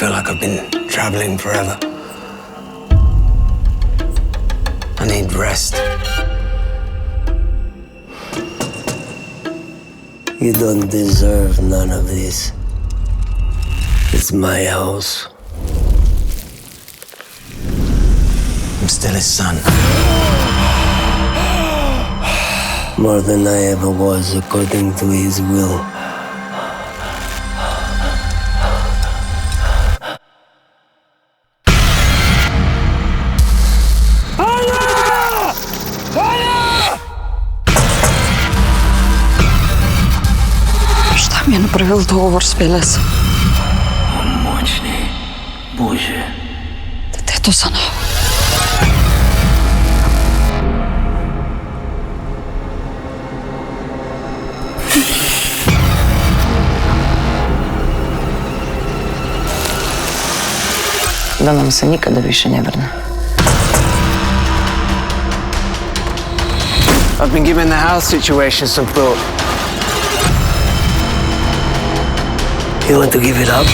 feel like I've been traveling forever. I need rest. You don't deserve none of this. It's my house. I'm still his son. More than I ever was, according to his will. Šta mi je napravil dogovor s Velesom? O moćni Bože. Da te je to sanjao. Da nam se nikada više ne vrne. I've been giving the house situation some thought. You want to give it up?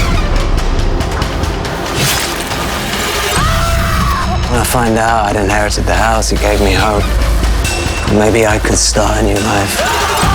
When I find out I'd inherited the house, it gave me hope. Maybe I could start a new life.